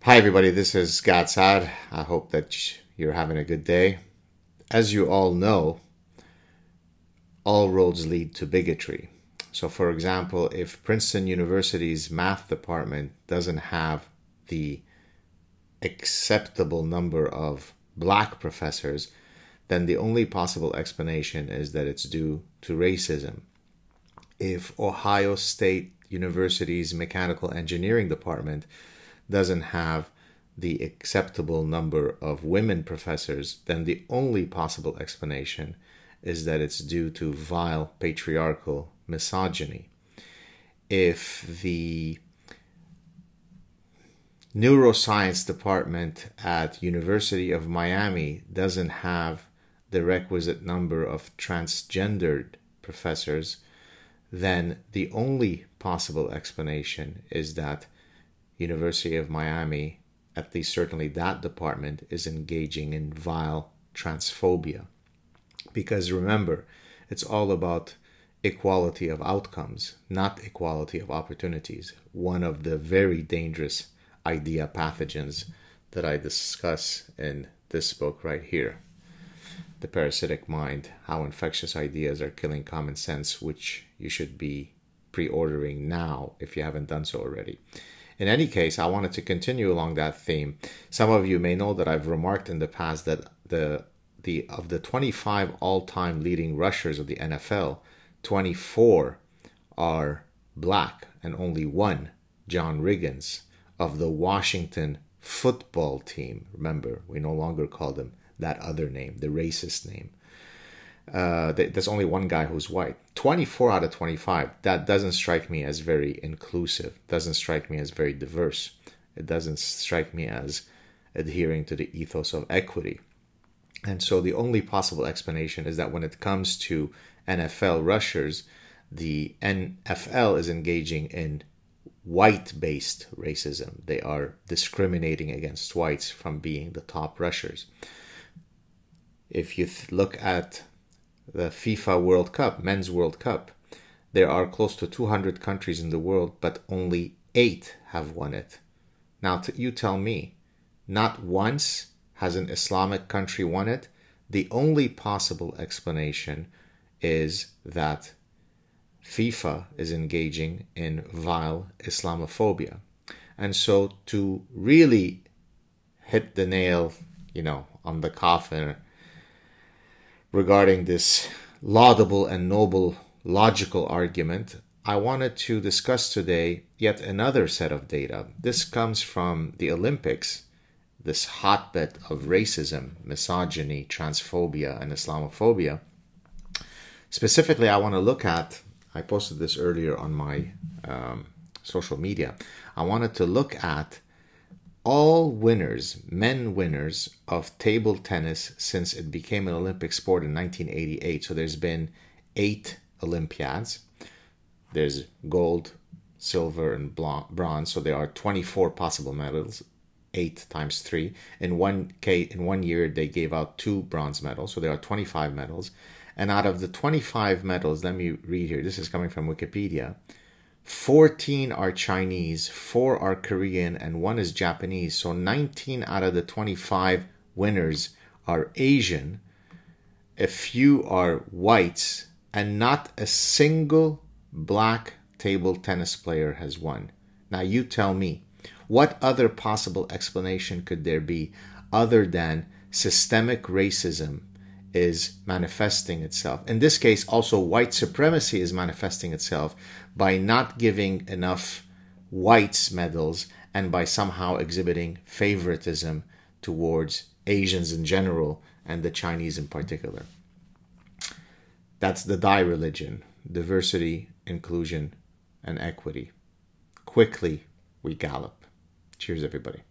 Hi everybody, this is Gad Saad. I hope that you're having a good day. As you all know, all roads lead to bigotry. So for example, if Princeton University's math department doesn't have the acceptable number of black professors, then the only possible explanation is that it's due to racism. If Ohio State University's mechanical engineering department doesn't have the acceptable number of women professors, then the only possible explanation is that it's due to vile patriarchal misogyny. If the neuroscience department at University of Miami doesn't have the requisite number of transgendered professors, then the only possible explanation is that University of Miami, at least certainly that department, is engaging in vile transphobia. Because remember, it's all about equality of outcomes, not equality of opportunities. One of the very dangerous idea pathogens that I discuss in this book right here, The Parasitic Mind, How Infectious Ideas Are Killing Common Sense, which you should be pre-ordering now if you haven't done so already. In any case, I wanted to continue along that theme. Some of you may know that I've remarked in the past that of the 25 all-time leading rushers of the NFL, 24 are black and only one, John Riggins, of the Washington football team. Remember, we no longer call them that other name, the racist name. There's only one guy who's white. 24 out of 25. That doesn't strike me as very inclusive. Doesn't strike me as very diverse. It doesn't strike me as adhering to the ethos of equity. And so the only possible explanation is that when it comes to NFL rushers, the NFL is engaging in white-based racism. They are discriminating against whites from being the top rushers. If you look at the FIFA World Cup, Men's World Cup, there are close to 200 countries in the world, but only 8 have won it. Now, you tell me, not once has an Islamic country won it. The only possible explanation is that FIFA is engaging in vile Islamophobia. And so to really hit the nail, on the coffin regarding this laudable and noble logical argument, I wanted to discuss today yet another set of data. This comes from the Olympics, this hotbed of racism, misogyny, transphobia, and Islamophobia. Specifically, I want to look at, I posted this earlier on my social media, I wanted to look at all winners, men winners of table tennis since it became an Olympic sport in 1988. So there's been 8 Olympiads. There's gold, silver, and bronze. So there are 24 possible medals, 8 times 3. In one year, they gave out 2 bronze medals. So there are 25 medals. And out of the 25 medals, let me read here. This is coming from Wikipedia. 14 are Chinese, 4 are Korean, and 1 is Japanese. So 19 out of the 25 winners are Asian. A few are whites, and not a single black table tennis player has won. Now you tell me, what other possible explanation could there be other than systemic racism is manifesting itself? In this case, also white supremacy is manifesting itself by not giving enough whites medals and by somehow exhibiting favoritism towards Asians in general and the Chinese in particular. That's the die religion: diversity, inclusion, and equity. Quickly, we gallop. Cheers, everybody.